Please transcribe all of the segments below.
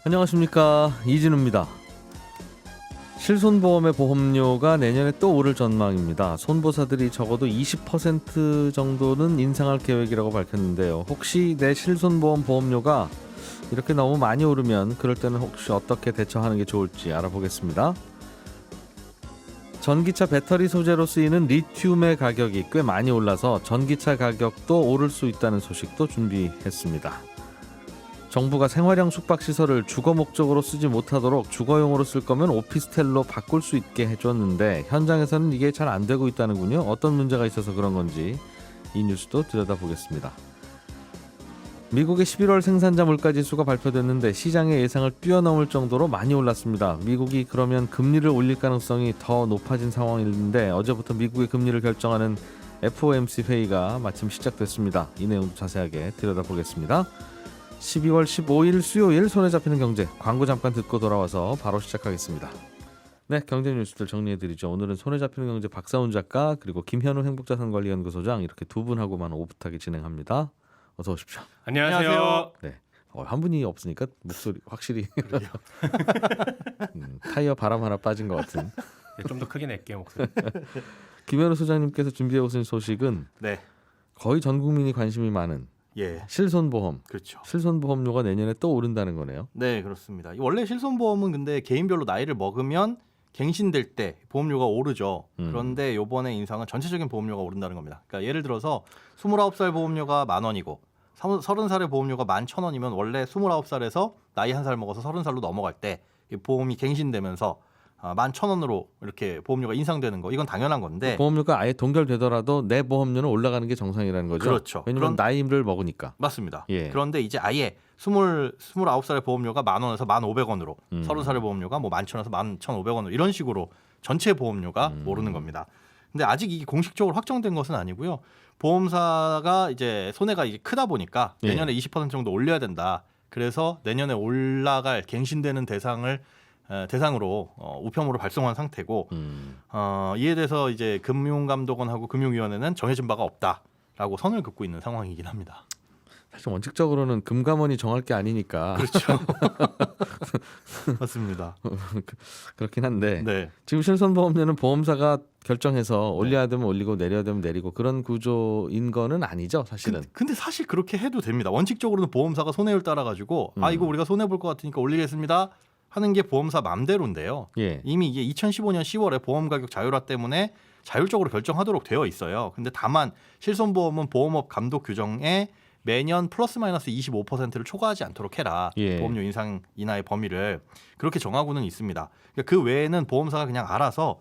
안녕하십니까, 이진우입니다. 실손보험의 보험료가 내년에 또 오를 전망입니다. 손보사들이 적어도 20% 정도는 인상할 계획이라고 밝혔는데요. 혹시 내 실손보험 보험료가 이렇게 너무 많이 오르면 그럴 때는 혹시 어떻게 대처하는 게 좋을지 알아보겠습니다. 전기차 배터리 소재로 쓰이는 리튬의 가격이 꽤 많이 올라서 전기차 가격도 오를 수 있다는 소식도 준비했습니다. 정부가 생활형 숙박시설을 주거 목적으로 쓰지 못하도록 주거용으로 쓸 거면 오피스텔로 바꿀 수 있게 해줬는데 현장에서는 이게 잘 안 되고 있다는군요. 어떤 문제가 있어서 그런 건지 이 뉴스도 들여다보겠습니다. 미국의 11월 생산자 물가지수가 발표됐는데 시장의 예상을 뛰어넘을 정도로 많이 올랐습니다. 미국이 그러면 금리를 올릴 가능성이 더 높아진 상황인데 어제부터 미국의 금리를 결정하는 FOMC 회의가 마침 시작됐습니다. 이 내용도 자세하게 들여다보겠습니다. 12월 15일 수요일 손에 잡히는 경제, 광고 잠깐 듣고 돌아와서 바로 시작하겠습니다. 네, 경제 뉴스들 정리해드리죠. 오늘은 손에 잡히는 경제 박사훈 작가 그리고 김현우 행복자산관리연구소장 이렇게 두 분하고만 오붓하게 진행합니다. 어서 오십시오. 안녕하세요. 네, 한 분이 없으니까 목소리 확실히 타이어 바람 하나 빠진 것 같은. 네, 좀 더 크게 낼게요 목소리. 김현우 소장님께서 준비해 오신 소식은 네, 거의 전 국민이 관심이 많은 예, 실손보험. 그렇죠. 실손보험료가 내년에 또 오른다는 거네요. 네, 그렇습니다. 원래 실손보험은 근데 개인별로 나이를 먹으면 갱신될 때 보험료가 오르죠. 그런데 이번에 인상은 전체적인 보험료가 오른다는 겁니다. 그러니까 예를 들어서 29살 보험료가 10,000원이고 30살의 보험료가 11,000원이면 원래 29살에서 나이 1살 먹어서 30살로 넘어갈 때 보험이 갱신되면서 11,000원으로 이렇게 보험료가 인상되는 거 이건 당연한 건데 보험료가 아예 동결되더라도 내 보험료는 올라가는 게 정상이라는 거죠. 그렇죠. 왜냐하면 나이를 먹으니까. 맞습니다. 예. 그런데 이제 아예 29살의 보험료가 10,000원에서 1,500원으로 30살의 보험료가 뭐 11,000원에서 11,500원으로 이런 식으로 전체 보험료가 오르는 겁니다. 근데 아직 이게 공식적으로 확정된 것은 아니고요. 보험사가 이제 손해가 이게 크다 보니까 내년에 20% 정도 올려야 된다. 그래서 내년에 올라갈 갱신되는 대상으로 우편물을 발송한 상태고 이에 대해서 이제 금융감독원하고 금융위원회는 정해진 바가 없다라고 선을 긋고 있는 상황이긴 합니다. 사실 원칙적으로는 금감원이 정할 게 아니니까. 그렇죠. 맞습니다. 그렇긴 한데 네. 지금 실손보험료는 보험사가 결정해서 올려야 되면 올리고 내려야 되면 내리고 그런 구조인 거는 아니죠, 사실은. 근데 사실 그렇게 해도 됩니다. 원칙적으로는 보험사가 손해율 따라 가지고 이거 우리가 손해 볼 것 같으니까 올리겠습니다 하는 게 보험사 맘대로인데요. 예. 이미 이게 2015년 10월에 보험 가격 자율화 때문에 자율적으로 결정하도록 되어 있어요. 근데 다만 실손보험은 보험업 감독 규정에 매년 플러스 마이너스 25%를 초과하지 않도록 해라. 예. 보험료 인상 인하의 범위를 그렇게 정하고는 있습니다. 그러니까 그 외에는 보험사가 그냥 알아서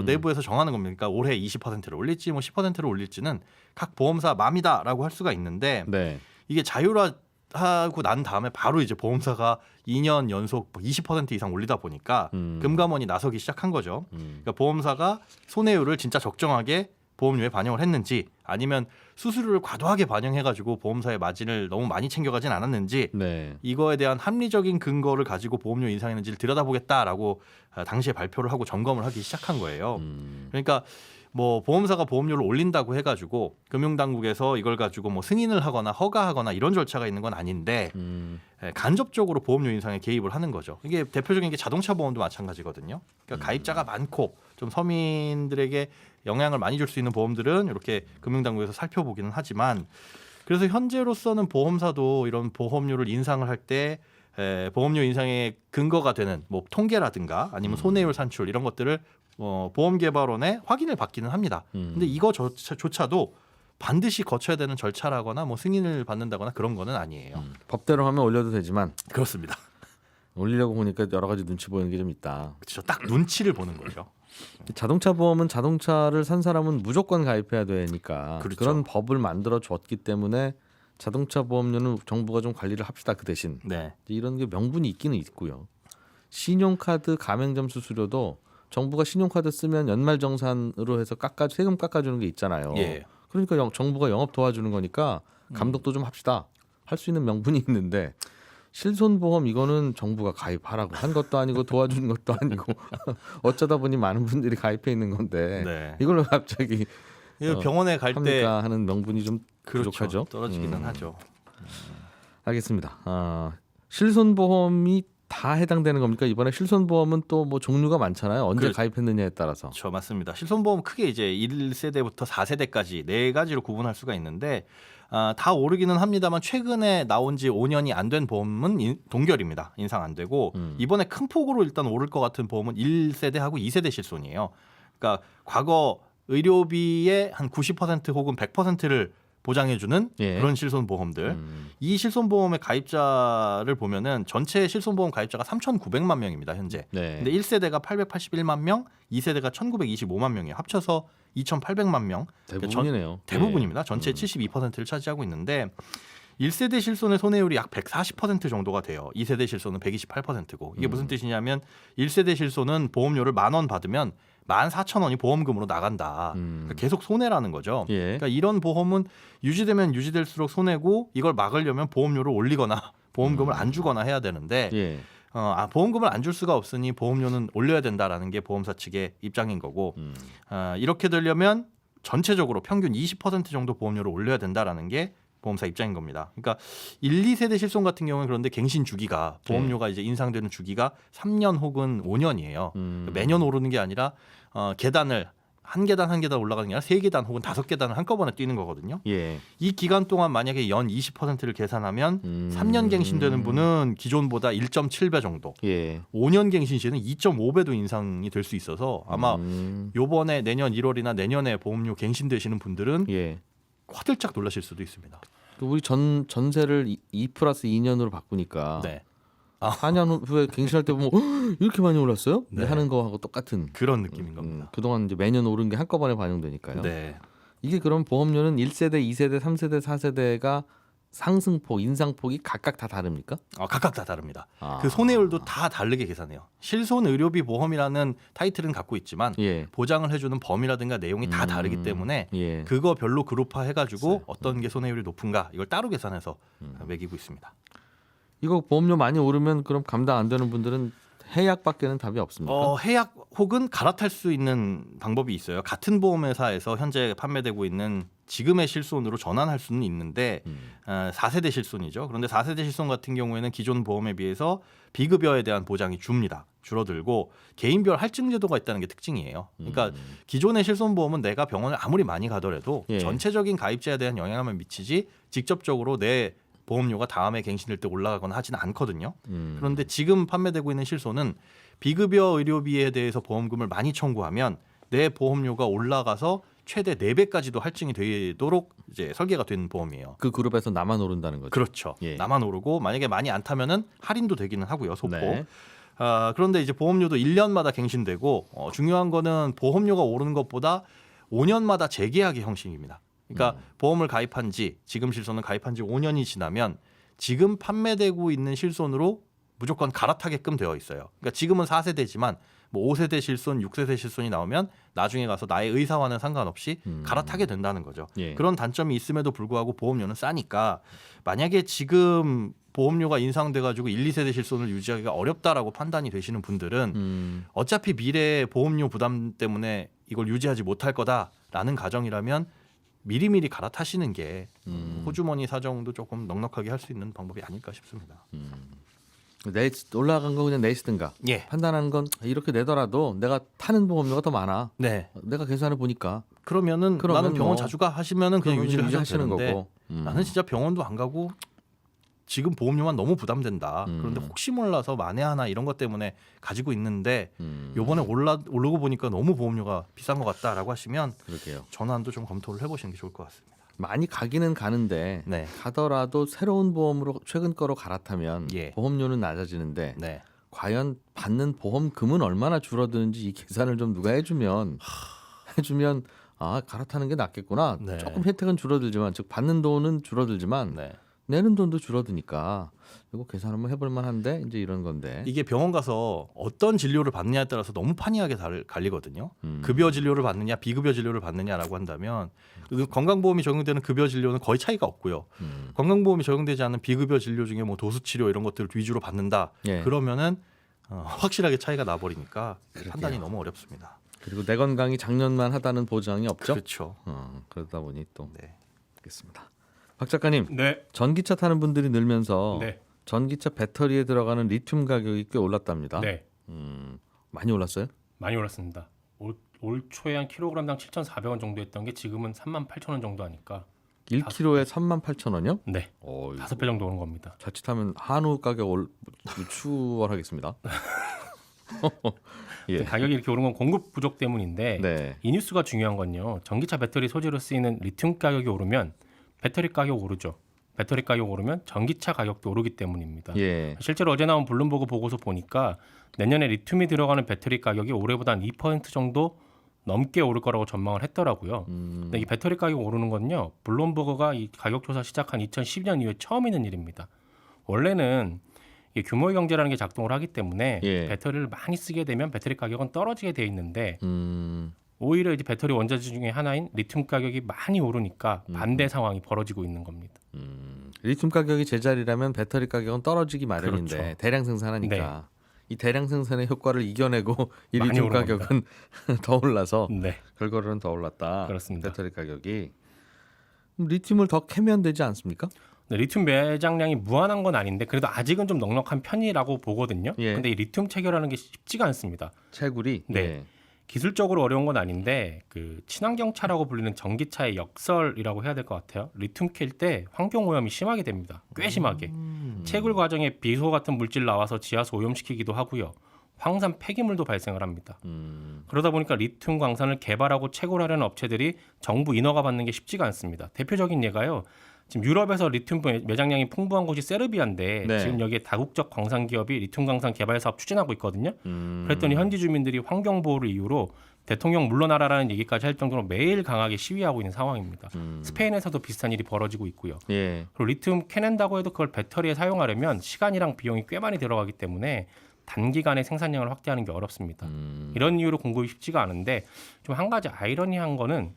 내부에서 정하는 겁니다. 그러니까 올해 20%를 올릴지 뭐 10%를 올릴지는 각 보험사 맘이다라고 할 수가 있는데 네. 이게 자율화하고 난 다음에 바로 이제 보험사가 2년 연속 20% 이상 올리다 보니까 금감원이 나서기 시작한 거죠. 그러니까 보험사가 손해율을 진짜 적정하게 보험료에 반영을 했는지 아니면 수수료를 과도하게 반영해가지고 보험사의 마진을 너무 많이 챙겨가진 않았는지 네. 이거에 대한 합리적인 근거를 가지고 보험료 인상했는지를 들여다보겠다라고 당시에 발표를 하고 점검을 하기 시작한 거예요. 그러니까 뭐 보험사가 보험료를 올린다고 해가지고 금융당국에서 이걸 가지고 뭐 승인을 하거나 허가하거나 이런 절차가 있는 건 아닌데 간접적으로 보험료 인상에 개입을 하는 거죠. 이게 대표적인 게 자동차 보험도 마찬가지거든요. 그러니까 가입자가 많고 좀 서민들에게 영향을 많이 줄 수 있는 보험들은 이렇게 금융당국에서 살펴보기는 하지만 그래서 현재로서는 보험사도 이런 보험료를 인상을 할 때 보험료 인상의 근거가 되는 뭐 통계라든가 아니면 손해율 산출 이런 것들을 보험개발원에 확인을 받기는 합니다. 근데 이거조차도 반드시 거쳐야 되는 절차라거나 뭐 승인을 받는다거나 그런 거는 아니에요. 법대로 하면 올려도 되지만 그렇습니다. 올리려고 보니까 여러 가지 눈치 보이는 게 좀 있다. 그렇죠. 딱 눈치를 보는 거죠. 자동차 보험은 자동차를 산 사람은 무조건 가입해야 되니까 그렇죠. 그런 법을 만들어 줬기 때문에 자동차 보험료는 정부가 좀 관리를 합시다. 그 대신 네. 이런 게 명분이 있기는 있고요. 신용카드 가맹점 수수료도 정부가 신용카드 쓰면 연말정산으로 해서 세금 깎아주는 게 있잖아요. 예. 그러니까 정부가 영업 도와주는 거니까 감독도 좀 합시다. 할 수 있는 명분이 있는데 실손보험 이거는 정부가 가입하라고 한 것도 아니고 도와주는 것도 아니고 어쩌다 보니 많은 분들이 가입해 있는 건데 네. 이걸로 갑자기 병원에 갈 때 합니까 하는 명분이 좀 그렇죠. 부족하죠. 떨어지기는 하죠. 알겠습니다. 실손보험이 다 해당되는 겁니까? 이번에 실손보험은 또 뭐 종류가 많잖아요. 언제 그렇죠. 가입했느냐에 따라서. 그렇죠, 맞습니다. 실손보험 크게 이제 1세대부터 4세대까지 네 가지로 구분할 수가 있는데 다 오르기는 합니다만 최근에 나온 지 5년이 안 된 보험은 동결입니다. 인상 안 되고 이번에 큰 폭으로 일단 오를 것 같은 보험은 1세대하고 2세대 실손이에요. 그러니까 과거 의료비의 한 90% 혹은 100%를 보장해주는 예. 그런 실손보험들. 이 실손보험의 가입자를 보면은 전체 실손보험 가입자가 3,900만 명입니다 현재. 네. 근데 1세대가 881만 명, 2세대가 1,925만 명이에요. 합쳐서 2,800만 명. 대부분이네요. 대부분입니다. 전체 의 72%를 차지하고 있는데 1세대 실손의 손해율이 약 140% 정도가 돼요. 2세대 실손은 128%고 이게 무슨 뜻이냐면 1세대 실손은 보험료를 10,000원 받으면 14,000원이 보험금으로 나간다. 그러니까 계속 손해라는 거죠. 예. 그러니까 이런 보험은 유지되면 유지될수록 손해고 이걸 막으려면 보험료를 올리거나 보험금을 안 주거나 해야 되는데 예. 보험금을 안 줄 수가 없으니 보험료는 올려야 된다라는 게 보험사 측의 입장인 거고 이렇게 되려면 전체적으로 평균 20% 정도 보험료를 올려야 된다라는 게 보험사 입장인 겁니다. 그러니까 1, 2세대 실손 같은 경우는 그런데 갱신 주기가 보험료가 이제 인상되는 주기가 3년 혹은 5년이에요. 매년 오르는 게 아니라 계단을 한 계단 한 계단 올라가는 게 아니라 3계단 혹은 5계단을 한꺼번에 뛰는 거거든요. 예. 이 기간 동안 만약에 연 20%를 계산하면 3년 갱신되는 분은 기존보다 1.7배 정도, 예. 5년 갱신 시에는 2.5배도 인상이 될 수 있어서 아마 요번에 내년 1월이나 내년에 보험료 갱신되시는 분들은 예. 화들짝 놀라실 수도 있습니다. 우리 전세를 2+2년으로 바꾸니까 네. 4년 후에 갱신할 때 보면 이렇게 많이 올랐어요? 네. 하는 거하고 똑같은 그런 느낌인 겁니다. 그동안 이제 매년 오른 게 한꺼번에 반영되니까요. 네. 이게 그럼 보험료는 1세대, 2세대, 3세대, 4세대가 상승폭, 인상폭이 각각 다 다릅니까? 각각 다 다릅니다. 아. 그 손해율도 다 다르게 계산해요. 실손 의료비 보험이라는 타이틀은 갖고 있지만 예. 보장을 해주는 범위라든가 내용이 다 다르기 때문에 예. 그거 별로 그룹화 해가지고 어떤 게 손해율이 높은가 이걸 따로 계산해서 매기고 있습니다. 이거 보험료 많이 오르면 그럼 감당 안 되는 분들은 해약밖에는 답이 없습니까? 해약 혹은 갈아탈 수 있는 방법이 있어요. 같은 보험회사에서 현재 판매되고 있는 지금의 실손으로 전환할 수는 있는데 4세대 실손이죠. 그런데 4세대 실손 같은 경우에는 기존 보험에 비해서 비급여에 대한 보장이 줄어들고 개인별 할증 제도가 있다는 게 특징이에요. 그러니까 기존의 실손보험은 내가 병원을 아무리 많이 가더라도 예. 전체적인 가입자에 대한 영향만 미치지 직접적으로 내 보험료가 다음에 갱신될 때 올라가거나 하지는 않거든요. 그런데 지금 판매되고 있는 실손은 비급여 의료비에 대해서 보험금을 많이 청구하면 내 보험료가 올라가서 최대 4배까지도 할증이 되도록 이제 설계가 된 보험이에요. 그 그룹에서 나만 오른다는 거죠. 그렇죠. 예. 나만 오르고 만약에 많이 안 타면은 할인도 되기는 하고요. 소폭. 네. 그런데 이제 보험료도 1년마다 갱신되고 중요한 거는 보험료가 오르는 것보다 5년마다 재계약의 형식입니다. 그러니까 보험을 가입한 지 지금 실손은 가입한 지 5년이 지나면 지금 판매되고 있는 실손으로 무조건 갈아타게끔 되어 있어요. 그러니까 지금은 4세대지만 뭐 5세대 실손, 6세대 실손이 나오면 나중에 가서 나의 의사와는 상관없이 갈아타게 된다는 거죠. 예. 그런 단점이 있음에도 불구하고 보험료는 싸니까 만약에 지금 보험료가 인상돼가지고 1, 2세대 실손을 유지하기가 어렵다라고 판단이 되시는 분들은 어차피 미래의 보험료 부담 때문에 이걸 유지하지 못할 거다라는 가정이라면 미리미리 갈아타시는 게 호주머니 사정도 조금 넉넉하게 할 수 있는 방법이 아닐까 싶습니다. 올라간 거 그냥 내시든가. 예. 판단하는 건 이렇게 내더라도 내가 타는 보험료가 더 많아. 네. 내가 계산해 보니까 그러면 나는 병원 뭐 자주 가 하시면은 그냥 유지를 하시는 거고. 거고. 나는 진짜 병원도 안 가고 지금 보험료만 너무 부담된다. 그런데 혹시 몰라서 만에 하나 이런 것 때문에 가지고 있는데 요번에 오르고 보니까 너무 보험료가 비싼 것 같다라고 하시면 그러게요. 전환도 좀 검토를 해보시는 게 좋을 것 같습니다. 많이 가기는 가는데 네. 가더라도 새로운 보험으로 최근 거로 갈아타면 예. 보험료는 낮아지는데 네. 과연 받는 보험금은 얼마나 줄어드는지 이 계산을 좀 누가 해주면 갈아타는 게 낫겠구나. 네. 조금 혜택은 줄어들지만 즉 받는 돈은 줄어들지만 네. 내는 돈도 줄어드니까 이거 계산 한번 해볼 만한데 이제 이런 건데. 이게 병원 가서 어떤 진료를 받느냐에 따라서 너무 판이하게 갈리거든요. 급여 진료를 받느냐 비급여 진료를 받느냐라고 한다면 건강보험이 적용되는 급여 진료는 거의 차이가 없고요. 건강보험이 적용되지 않은 비급여 진료 중에 뭐 도수치료 이런 것들을 위주로 받는다. 예. 그러면은 확실하게 차이가 나버리니까 그러게요. 판단이 너무 어렵습니다. 그리고 내 건강이 작년만 하다는 보장이 없죠. 그렇죠. 그러다 보니 또 네. 알겠습니다. 박 작가님, 네. 전기차 타는 분들이 늘면서 네. 전기차 배터리에 들어가는 리튬 가격이 꽤 올랐답니다. 네, 많이 올랐어요? 많이 올랐습니다. 올 초에 한 킬로그램당 7,400원 정도 했던 게 지금은 38,000원 정도 하니까 1kg에 38,000원이요? 네, 5배 정도 오른 겁니다. 자칫하면 한우 가격 추월하겠습니다. 예. 가격이 이렇게 오른 건 공급 부족 때문인데 네. 이 뉴스가 중요한 건요. 전기차 배터리 소재로 쓰이는 리튬 가격이 오르면 배터리 가격 오르죠. 배터리 가격 오르면 전기차 가격도 오르기 때문입니다. 예. 실제로 어제 나온 블룸버그 보고서 보니까 내년에 리튬이 들어가는 배터리 가격이 올해보다 한 2% 정도 넘게 오를 거라고 전망을 했더라고요. 근데 이 배터리 가격 오르는 건요. 블룸버그가 이 가격 조사 시작한 2012년 이후에 처음 있는 일입니다. 원래는 이 규모의 경제라는 게 작동을 하기 때문에 예. 배터리를 많이 쓰게 되면 배터리 가격은 떨어지게 돼 있는데 오히려 이제 배터리 원자재 중에 하나인 리튬 가격이 많이 오르니까 반대 상황이 벌어지고 있는 겁니다. 리튬 가격이 제자리라면 배터리 가격은 떨어지기 마련인데 그렇죠. 대량 생산하니까 이 대량 생산의 효과를 이겨내고 이 많이 리튬 오른 가격은 더 올라서 네, 결과로는 더 올랐다. 그렇습니다. 배터리 가격이 리튬을 더 캐면 되지 않습니까? 네, 리튬 매장량이 무한한 건 아닌데 그래도 아직은 좀 넉넉한 편이라고 보거든요. 예. 근데 이 리튬 체결하는 게 쉽지가 않습니다. 채굴이 네. 예. 기술적으로 어려운 건 아닌데 그 친환경차라고 불리는 전기차의 역설이라고 해야 될 것 같아요. 리튬 캘 때 환경 오염이 심하게 됩니다. 꽤 심하게. 채굴 과정에 비소 같은 물질 나와서 지하수 오염시키기도 하고요. 황산 폐기물도 발생을 합니다. 그러다 보니까 리튬 광산을 개발하고 채굴하려는 업체들이 정부 인허가 받는 게 쉽지가 않습니다. 대표적인 예가요. 지금 유럽에서 리튬 매장량이 풍부한 곳이 세르비아인데 네. 지금 여기에 다국적 광산 기업이 리튬 광산 개발 사업 추진하고 있거든요. 그랬더니 현지 주민들이 환경 보호를 이유로 대통령 물러나라라는 얘기까지 할 정도로 매일 강하게 시위하고 있는 상황입니다. 스페인에서도 비슷한 일이 벌어지고 있고요. 예. 그리고 리튬 캐낸다고 해도 그걸 배터리에 사용하려면 시간이랑 비용이 꽤 많이 들어가기 때문에 단기간에 생산량을 확대하는 게 어렵습니다. 이런 이유로 공급이 쉽지가 않은데 좀 한 가지 아이러니한 거는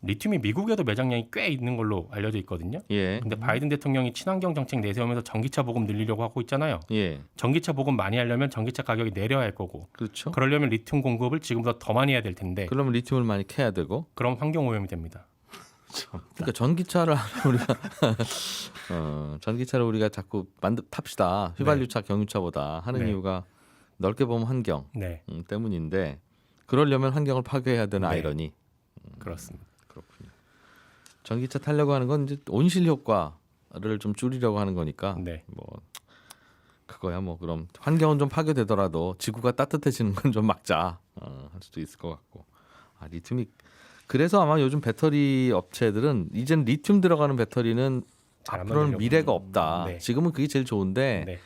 리튬이 미국에도 매장량이 꽤 있는 걸로 알려져 있거든요. 예. 근데 바이든 대통령이 친환경 정책 내세우면서 전기차 보급 늘리려고 하고 있잖아요. 예. 전기차 보급 많이 하려면 전기차 가격이 내려야 할 거고 그렇죠. 그러려면 리튬 공급을 지금보다 더 많이 해야 될 텐데 그러면 리튬을 많이 캐야 되고 그럼 환경 오염이 됩니다. 그러니까 전기차를 우리가 전기차를 우리가 자꾸 탑시다. 휘발유차, 경유차보다 하는 네. 이유가 넓게 보면 환경 네, 때문인데 그러려면 환경을 파괴해야 되는 네. 아이러니. 그렇습니다. 그렇군요. 전기차 타려고 하는 건 이제 온실 효과를 좀 줄이려고 하는 거니까 네, 뭐 그거야 뭐 그럼 환경은 좀 파괴되더라도 지구가 따뜻해지는 건 좀 막자 할 수도 있을 것 같고. 아, 리튬이 그래서 아마 요즘 배터리 업체들은 이젠 리튬 들어가는 배터리는 잘안 앞으로는 만들려고. 미래가 없다. 네. 지금은 그게 제일 좋은데 네,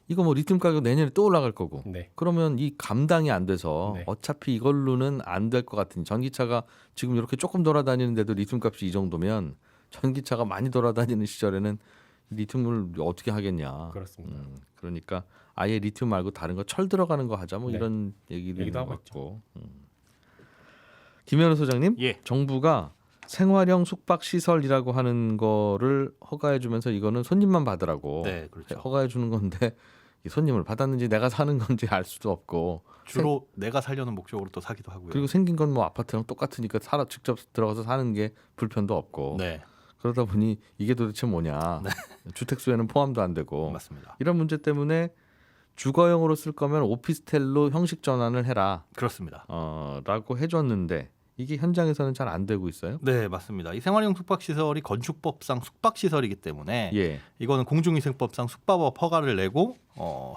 이거 뭐 리튬 가격 내년에 또 올라갈 거고. 네, 그러면 이 감당이 안 돼서 네. 어차피 이걸로는 안 될 것 같은 전기차가 지금 이렇게 조금 돌아다니는데도 리튬 값이 이 정도면 전기차가 많이 돌아다니는 시절에는 리튬을 어떻게 하겠냐. 그렇습니다. 그러니까 아예 리튬 말고 다른 거 철 들어가는 거 하자 뭐 네. 이런 얘기도 있는 얘기도 것 하고 같고. 김현우 소장님, 예. 정부가 생활형 숙박 시설이라고 하는 거를 허가해 주면서 이거는 손님만 받으라고 네, 그렇죠. 허가해 주는 건데 이 손님을 받았는지 내가 사는 건지 알 수도 없고 주로 내가 살려는 목적으로 또 사기도 하고요. 그리고 생긴 건 뭐 아파트랑 똑같으니까 직접 들어가서 사는 게 불편도 없고 네, 그러다 보니 이게 도대체 뭐냐 주택 수에는 포함도 안 되고 맞습니다. 이런 문제 때문에 주거용으로 쓸 거면 오피스텔로 형식 전환을 해라 그렇습니다. 라고 해줬는데 이게 현장에서는 잘 안 되고 있어요. 네, 맞습니다. 이 생활용 숙박시설이 건축법상 숙박시설이기 때문에 예. 이거는 공중위생법상 숙박업 허가를 내고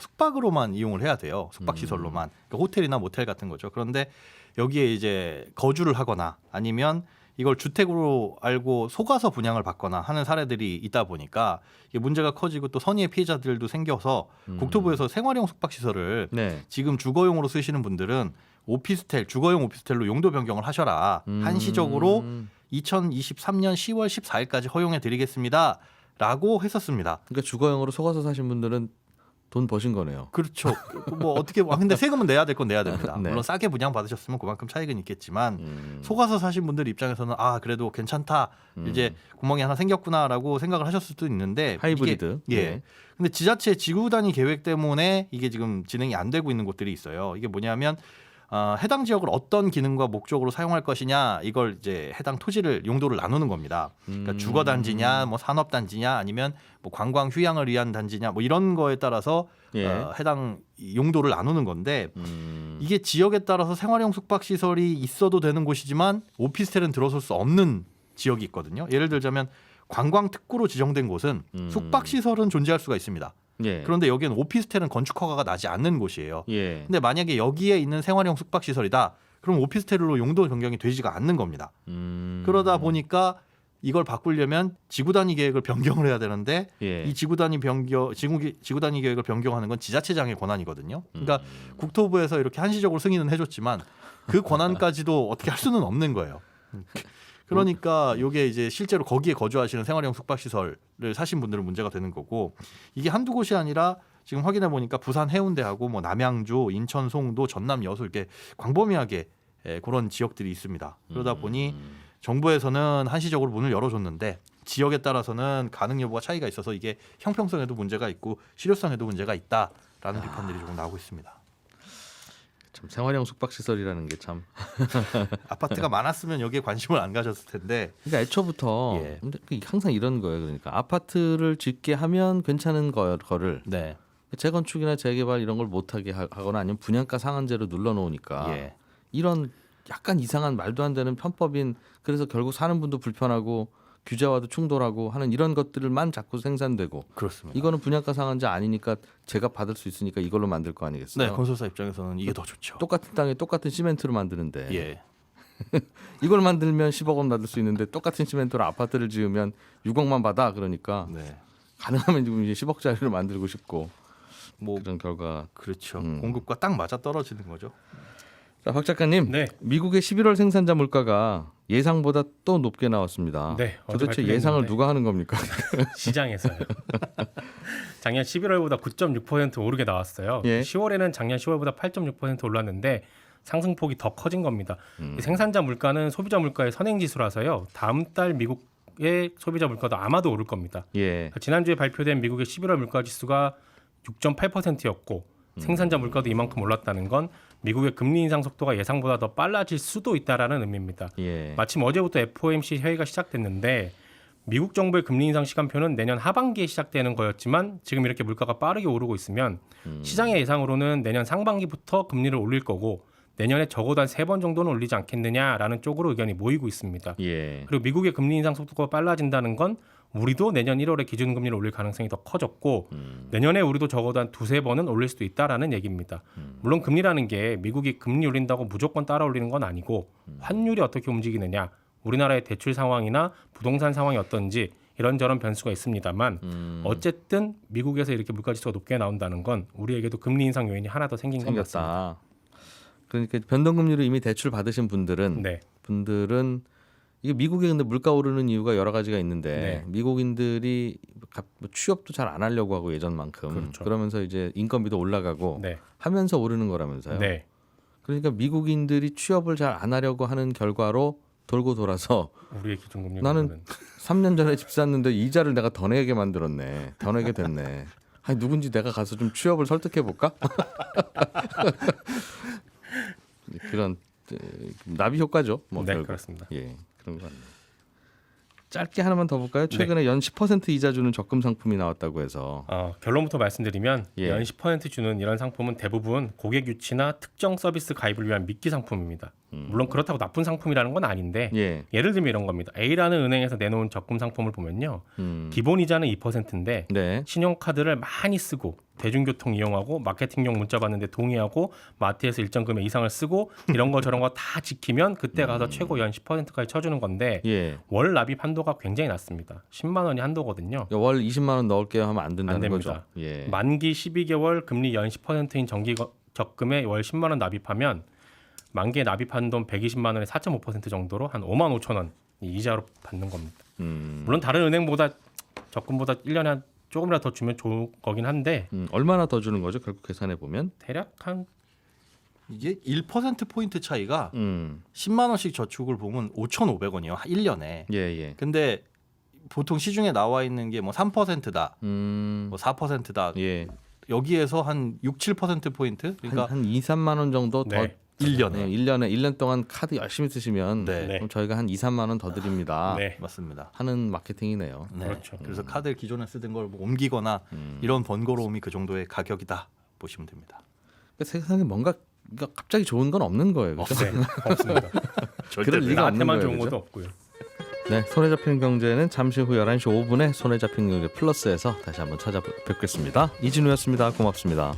숙박으로만 이용을 해야 돼요. 숙박시설로만. 그러니까 호텔이나 모텔 같은 거죠. 그런데 여기에 이제 거주를 하거나 아니면 이걸 주택으로 알고 속아서 분양을 받거나 하는 사례들이 있다 보니까 이게 문제가 커지고 또 선의의 피해자들도 생겨서 국토부에서 생활용 숙박시설을 네. 지금 주거용으로 쓰시는 분들은 오피스텔, 주거용 오피스텔로 용도 변경을 하셔라. 한시적으로 2023년 10월 14일까지 허용해 드리겠습니다. 라고 했었습니다. 그러니까 주거용으로 속아서 사신 분들은 돈 버신 거네요. 그렇죠. 뭐 어떻게 근데 세금은 내야 될 건 내야 됩니다. 네. 물론 싸게 분양 받으셨으면 그만큼 차익은 있겠지만 속아서 사신 분들 입장에서는 아 그래도 괜찮다. 이제 구멍이 하나 생겼구나라고 생각을 하셨을 수도 있는데 하이브리드. 이게, 예. 네. 근데 지자체 지구 단위 계획 때문에 이게 지금 진행이 안 되고 있는 곳들이 있어요. 이게 뭐냐면 해당 지역을 어떤 기능과 목적으로 사용할 것이냐 이걸 이제 해당 토지를 용도를 나누는 겁니다. 그러니까 주거 단지냐, 뭐 산업 단지냐, 아니면 뭐 관광 휴양을 위한 단지냐, 뭐 이런 거에 따라서 예. 해당 용도를 나누는 건데 이게 지역에 따라서 생활형 숙박 시설이 있어도 되는 곳이지만 오피스텔은 들어설 수 없는 지역이 있거든요. 예를 들자면 관광 특구로 지정된 곳은 숙박 시설은 존재할 수가 있습니다. 예. 그런데 여기는 오피스텔은 건축 허가가 나지 않는 곳이에요. 예. 근데 만약에 여기에 있는 생활형 숙박 시설이다. 그럼 오피스텔로 용도 변경이 되지가 않는 겁니다. 그러다 보니까 이걸 바꾸려면 지구 단위 계획을 변경을 해야 되는데 예. 이 지구 단위 계획을 변경하는 건 지자체장의 권한이거든요. 그러니까 국토부에서 이렇게 한시적으로 승인은 해줬지만 그 권한까지도 어떻게 할 수는 없는 거예요. 그러니까 이게 이제 실제로 거기에 거주하시는 생활형 숙박시설을 사신 분들은 문제가 되는 거고 이게 한두 곳이 아니라 지금 확인해 보니까 부산 해운대하고 뭐 남양주, 인천 송도, 전남 여수 이렇게 광범위하게 그런 지역들이 있습니다. 그러다 보니 정부에서는 한시적으로 문을 열어줬는데 지역에 따라서는 가능 여부가 차이가 있어서 이게 형평성에도 문제가 있고 실효성에도 문제가 있다라는 비판들이 조금 나오고 있습니다. 참 생활형 숙박 시설이라는 게 참. 아파트가 많았으면 여기에 관심을 안 가졌을 텐데. 그러니까 애초부터 예. 근데 항상 이런 거예요. 그러니까 아파트를 짓게 하면 괜찮은 거를 네. 재건축이나 재개발 이런 걸 못하게 하거나 아니면 분양가 상한제로 눌러놓으니까 예. 이런 약간 이상한 말도 안 되는 편법인 그래서 결국 사는 분도 불편하고 규제와도 충돌하고 하는 이런 것들만 자꾸 생산되고 그렇습니다. 이거는 분양가 상한제 아니니까 제가 받을 수 있으니까 이걸로 만들 거 아니겠어요? 네, 건설사 입장에서는 이게 더 좋죠. 똑같은 땅에 똑같은 시멘트로 만드는데 예. 이걸 만들면 10억 원 받을 수 있는데 똑같은 시멘트로 아파트를 지으면 6억만 받아 그러니까 네. 가능하면 지금 이제 10억짜리를 만들고 싶고 뭐 그런 결과. 그렇죠. 공급과 딱 맞아 떨어지는 거죠. 자, 박 작가님, 네. 미국의 11월 생산자 물가가 예상보다 또 높게 나왔습니다. 네, 어제 도대체 예상을 발표됐는데. 누가 하는 겁니까? 시장에서요. 작년 11월보다 9.6% 오르게 나왔어요. 예. 10월에는 작년 10월보다 8.6% 올랐는데 상승폭이 더 커진 겁니다. 이 생산자 물가는 소비자 물가의 선행지수라서요. 다음 달 미국의 소비자 물가도 아마도 오를 겁니다. 예. 지난주에 발표된 미국의 11월 물가 지수가 6.8%였고 생산자 물가도 이만큼 올랐다는 건 미국의 금리 인상 속도가 예상보다 더 빨라질 수도 있다라는 의미입니다. 예. 마침 어제부터 FOMC 회의가 시작됐는데 미국 정부의 금리 인상 시간표는 내년 하반기에 시작되는 거였지만 지금 이렇게 물가가 빠르게 오르고 있으면 시장의 예상으로는 내년 상반기부터 금리를 올릴 거고 내년에 적어도 한 3번 정도는 올리지 않겠느냐라는 쪽으로 의견이 모이고 있습니다. 예. 그리고 미국의 금리 인상 속도가 빨라진다는 건 우리도 내년 1월에 기준금리를 올릴 가능성이 더 커졌고 내년에 우리도 적어도 한 2-3번은 올릴 수도 있다라는 얘기입니다. 물론 금리라는 게 미국이 금리 올린다고 무조건 따라 올리는 건 아니고 환율이 어떻게 움직이느냐, 우리나라의 대출 상황이나 부동산 상황이 어떤지 이런저런 변수가 있습니다만 어쨌든 미국에서 이렇게 물가지수가 높게 나온다는 건 우리에게도 금리 인상 요인이 하나 더 생긴 것 같습니다. 생겼다. 그러니까 변동금리로 이미 대출 받으신 분들은 네. 이게 미국에 근데 물가 오르는 이유가 여러 가지가 있는데 네. 미국인들이 취업도 잘 안 하려고 하고 예전만큼 그렇죠. 그러면서 이제 인건비도 올라가고 네. 하면서 오르는 거라면서요. 네. 그러니까 미국인들이 취업을 잘 안 하려고 하는 결과로 돌고 돌아서 우리의 기준금리 나는 3년 전에 집 샀는데 이자를 내가 더 내게 만들었네. 더 내게 됐네. 아니 누군지 내가 가서 좀 취업을 설득해 볼까? 그런 나비 효과죠. 뭐 네, 결국. 그렇습니다. 예, 그런 거 같네요. 짧게 하나만 더 볼까요? 최근에 연 10% 이자 주는 적금 상품이 나왔다고 해서 결론부터 말씀드리면 예. 연 10% 주는 이런 상품은 대부분 고객 유치나 특정 서비스 가입을 위한 미끼 상품입니다. 물론 그렇다고 나쁜 상품이라는 건 아닌데 예, 예를 들면 이런 겁니다. A라는 은행에서 내놓은 적금 상품을 보면요. 음, 기본 이자는 2%인데 네, 신용카드를 많이 쓰고 대중교통 이용하고 마케팅용 문자 받는데 동의하고 마트에서 일정 금액 이상을 쓰고 이런 거 저런 거 다 지키면 그때 가서 최고 연 10%까지 쳐주는 건데 예. 월 납입 한도가 굉장히 낮습니다. 10만 원이 한도거든요. 월 20만 원 넣을게요 하면 안 된다는 안 됩니다. 거죠. 예, 만기 12개월 금리 연 10%인 정기 적금에 월 10만 원 납입하면 만기에 납입한 돈 120만 원에 4.5% 정도로 한 5만 5천 원 이자로 받는 겁니다. 물론 다른 은행보다 적금보다 1년에 한 조금이라도 더 주면 좋은 거긴 한데 얼마나 더 주는 거죠? 결국 계산해 보면 대략 한 이게 1% 포인트 차이가 예, 10만 원씩 저축을 보면 5,500원이요. 1년에. 예. 근데 보통 시중에 나와 있는 게 뭐 3%다. 뭐 4%다. 예. 여기에서 한 6-7% 포인트. 그러니까 한 2-3만 원 정도 더 네. 1년에 1년 동안 카드 열심히 쓰시면 네. 네. 그럼 저희가 한 2, 3만 원 더 드립니다. 네. 맞습니다. 하는 마케팅이네요. 네. 그렇죠. 그래서 카드 기존에 쓰던 걸 뭐 옮기거나 이런 번거로움이 그 정도의 가격이다 보시면 됩니다. 그러니까 세상에 뭔가 갑자기 좋은 건 없는 거예요. 그렇죠? 네, 없습니다. 그럴 리가 없는 나한테만 거예요. 좋은 그죠? 것도 없고요. 네, 손에 잡히는 경제는 잠시 후 11시 5분에 손에 잡히는 경제 플러스에서 다시 한번 찾아뵙겠습니다. 이진우였습니다. 고맙습니다.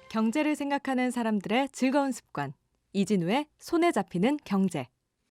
경제를 생각하는 사람들의 즐거운 습관. 이진우의 손에 잡히는 경제.